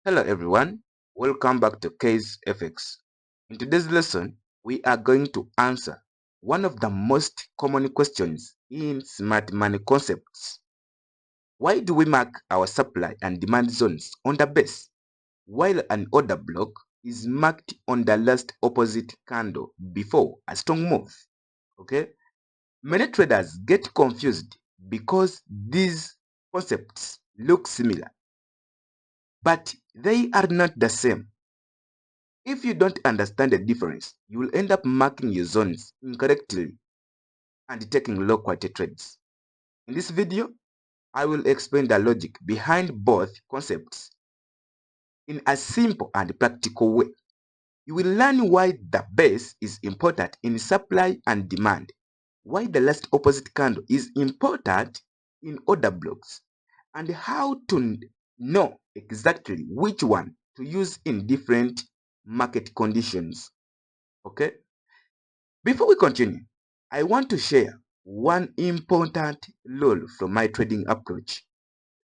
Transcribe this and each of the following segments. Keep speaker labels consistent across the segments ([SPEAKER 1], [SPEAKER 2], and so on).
[SPEAKER 1] Hello everyone, welcome back to Case FX. In today's lesson, we are going to answer one of the most common questions in smart money concepts. Why do we mark our supply and demand zones on the base, while an order block is marked on the last opposite candle before a strong move? Okay, many traders get confused because these concepts look similar, but they are not the same. If you don't understand the difference, you will end up marking your zones incorrectly and taking low quality trades. In this video, I will explain the logic behind both concepts in a simple and practical way. You will learn why the base is important in supply and demand, why the last opposite candle is important in order blocks, and how to know exactly which one to use in different market conditions. Okay? Before we continue, I want to share one important rule from my trading approach.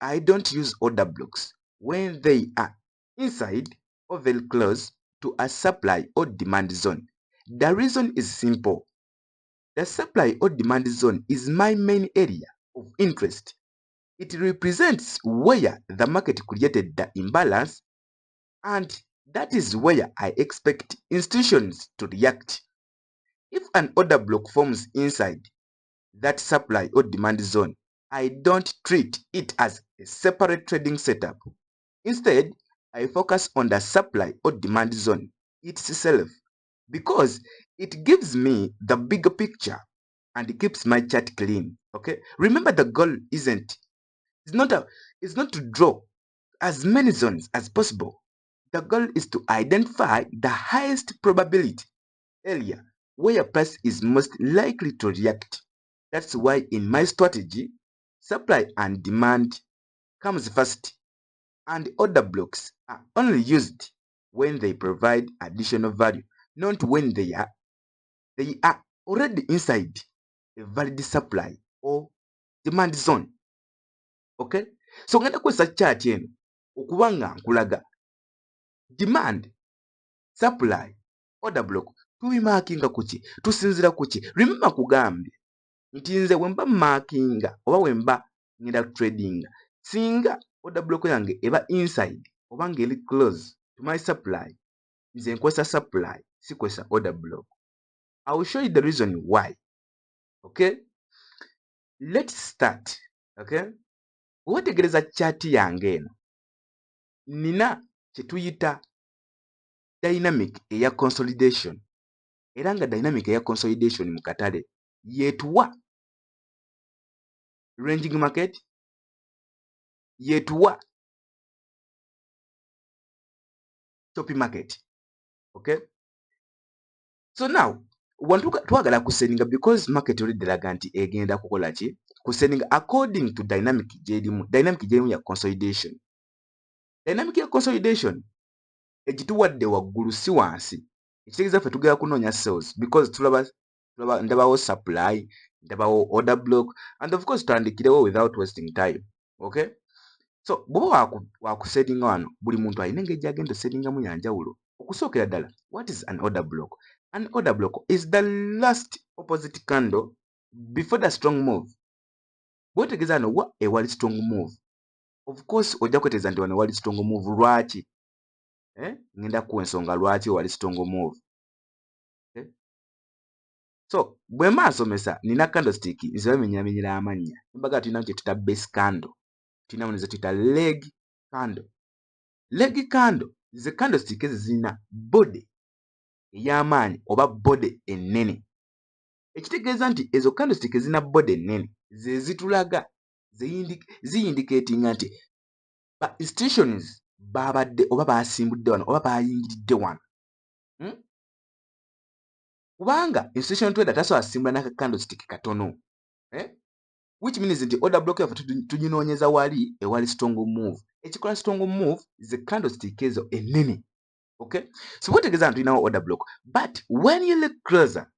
[SPEAKER 1] I don't use order blocks when they are inside or very close to a supply or demand zone. The reason is simple. The supply or demand zone is my main area of interest. It represents where the market created the imbalance, and that is where I expect institutions to react. If an order block forms inside that supply or demand zone, I don't treat it as a separate trading setup. Instead, I focus on the supply or demand zone itself because it gives me the bigger picture and keeps my chart clean. Okay, remember the goal it's not a it's not to draw as many zones as possible. The goal is to identify the highest probability area where price is most likely to react. That's why in my strategy, supply and demand comes first, and order blocks are only used when they provide additional value, not when they are already inside a valid supply or demand zone. Okay? So ngenda kwesa chart eno okuba nga nkulaga demand, supply, order block tubimakinga kuki, tusinzira kuki. Remember kugambye nti nze bwemba markinga oba bwemba ngenda trading, singa order block yange eba inside oba nga eri close to my supply, nze nkwesa supply sikwesa order block. I will show you the reason why. Okay, let's start. Okay, wetegereza chart yange eno nina kyetuyita dynamic eya consolidation, era nga dynamic eya consolidation mu katale yetuwa ranging market, yetuwa choppy market. Okay, so now twagala kuseninga because market already laga nti egenda kukola ki, kuseninga according to dynamic jerimu ya consolidation. Dynamic ya consolidation egituwadde waggulu si wansi, ekitegeeza ffe tugenda kunoonya sales because ndabawo supply, ndabawo order block, and of course tutandikirewo without wasting time. Okay, so bw'oba wakusettinga wano, buli muntu alina engeri gy'agenda osettingamu yanjawulo. Okusookera ddala, what is an order block? An order block is the last opposite candle before the strong move. Bw'otegeeza wano wa ewali strong move, of course ojja kwetegereza nti wano ewali strong move. Lwaki? Ngenda kuwa ensonga lwaki ewali strong move. Okay? So bwe nsomesa nina candlestick nzibamenyamenyera amannya, mbaga tulina kye tuta base candle, tulina ze tuyita leg candle. Leg candle ze candlestick ezirina body ey'amaanyi oba body ennene. Ekitegeeza nti ezo candlestick ezirina body ennene ze zitulaga ziyindikatinga nti ba institutions babadde oba basimbudde wano oba bayingiridde wano. Kubanga institution trader tasobola simbula n'aka candlestick katono. Which means nti order block yaffe tuginoonyeza wali ewali strong move. Ekikola strong move ze candlestick ezo ennene. Okay, so bw'otegeeza nti tulinawo order block, but when you look closer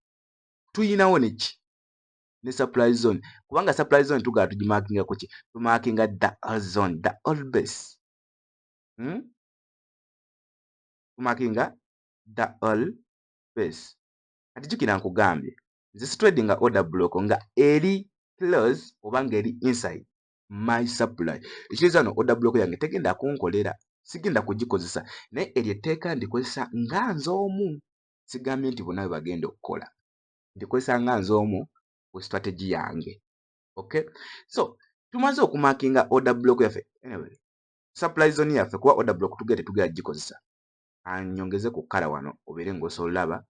[SPEAKER 1] tuyinawo ne supply zone, kubanga supply zone tugala tugimarkinga kuki, tumarkinga the zone, the old base. tumakinga the all base. Kati jukira nkugambye nze trading order block nga eri close oba nga eri inside my supply. Ekiriza no order block yange tegenda kunkolera, sigenda kugikozesa naye eri etteeka ndikozesa nga nze omu. Sigambye nti bonna bagenda okukola, ndikozesa nga nze omu ku strategy yange. Okay, so tumaze okumakinga order block yaffe. Anyway, supply zone yaffe kuba order block tugenda gikozesa. Anyongeze ku kala wano obeere ng'osolaba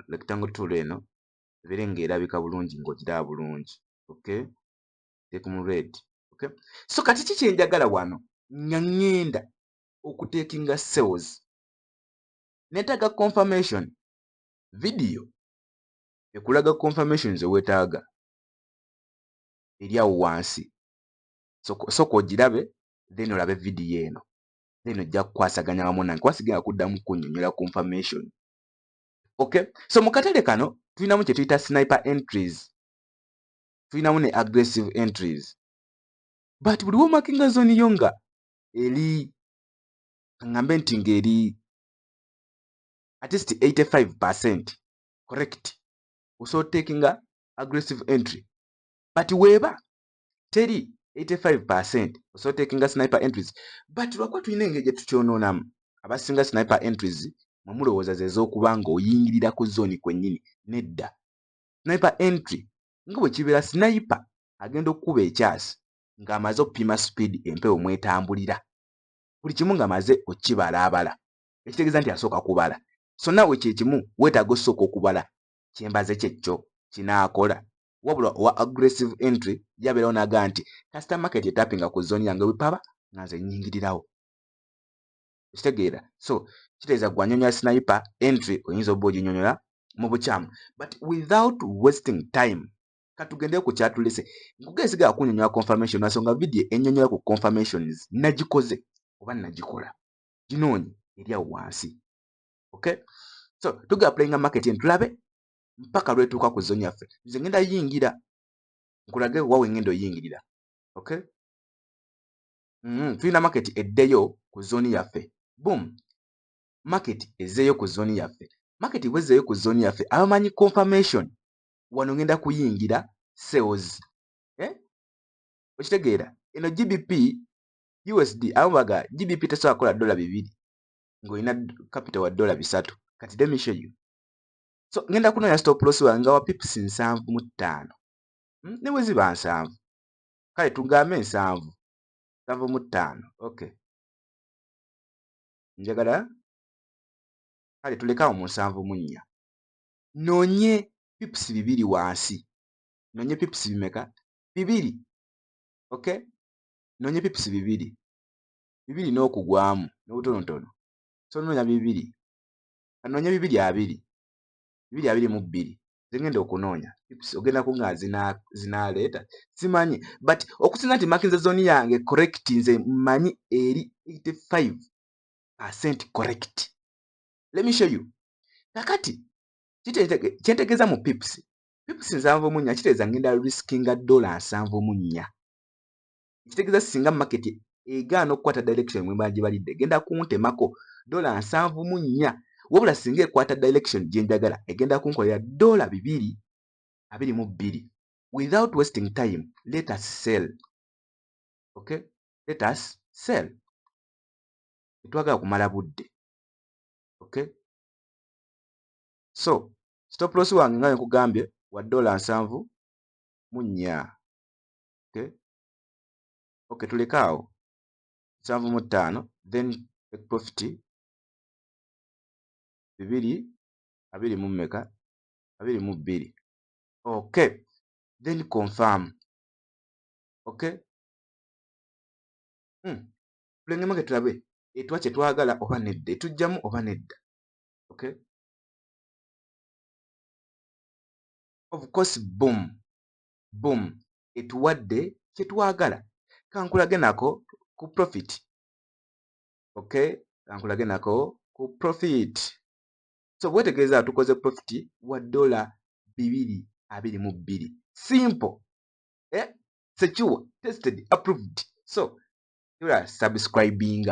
[SPEAKER 1] rectangle tool eno ebeere ng'erabika bulungi ng'ogiraba bulungi. Okay, take mu red. Okay, so kati kiki njagala wano nga ngenda okutekinga sales, neetaaga confirmation video ekulaga confirmation ze weetaaga eri awo wansi. Sooka ogirabe then olabe video eno, then ojja kukwasaganya wamu nange kuba sigenda kuddamu kunnyonnyola confirmation. Okay, so mu katale kano tulinamu kye tuyita sniper entries, tulinamu ne aggressive entries, but buli womakinga zone yo nga eri ngambe nti ng'eri at least 85% correct, osobola takinga aggressive entry. But weeba teri 85% osobola takinga sniper entries. But lwakuba tulina engeri gye tukyonoonamu, abasinga sniper entries mwe mulowooza ze z'okuba ng'oyingirira ku zone kwennyini. Nedda, sniper entry nga bwe kibeera, sniper agenda okukuba ekyasi ng'amaze okupima speed empewo mwetambulira, buli kimu ng'amaze okibalaabala, ekitegeeza nti asooka kubala. So naawe kye kimu weetaaga osooka okubala kyembaze kyekyo kinaakola. Wabula owa aggressive entry yabeerawo n'agaa nti kasita market etapinga ku zone yange wepaba nga nze nnyingirirawo. Ekitegeera, so kitegeeza gwanyonyola sniper entry oyinza obba oginyonyola mu bukyamu, but without wasting time. Katugende ku kyatulese, nkugeesigala kunyonyola confirmation nasonga video ennyonnyola ku confirmations nagikoze oba nagikola, ginoonye eri awo wansi. Okay, so tuga playing market en tulabe mpaka lwetuuka ku zone yaffe. Nze ngenda yingira nkulage wawe ngenda oyingirira. Okay, tulina market eddeyo ku zone yaffe. Boom, market ezeeyo ku zone yaffe. Market bwezeeyo ku zone yaffe, abamanyi confirmation wano ngenda kuyingira sales. Okitegeera, eno GBP USD abaga GBP tesobola kukola $2 ng'olina capital wa $3. Kati let me show you. So ngenda kunoonya stop loss wange wa pips 7.5 ne bwe ziba 7, kale tugambe 7.5. Okay, njagala kale tulekawo mu 7.4. Noonye pips 2 wansi. Noonye pips bimeka? 2. Okay, noonye pips 2 n'okugwamu n'obutonotono. So noonya 2, anoonye 2.20, 2.22. Ze ngenda okunoonya pips ogenda kunga zinaleeta simanyi, but okusinza nti makinze zone yange correct, nze mmanyi eri 85% correct. Let me show you. Kakati kyentegeeza mu pips 7.4 kitegeeza ngenda riskinga $7.4. Kitegeeza singa market egaana okukwata direction mwe mba gibalidde egenda kuntemako $7.4, wabula singa ekwata direction gye njagala egenda kunkolera $2.22. Without wasting time, let us sell. Okay, let us sell. Tetwagala kumala budde. Okay, so stop loss wange nga nkugambye wa $7.4. Okay, tulekaawo 7.5, then take profit 2.22. Okay, then confirm. Okay, tulengemu tulabe etwa kye twagala oba nedda, etujjamu oba nedda. Okay, of course, boom, etuwadde kye twagala. Kankulage nako ku profit. Okay, kankulage nako ku profit. So bwetegeeza tukoze profit wa $2.22. Simple, secure, tested, approved. So you are subscribing.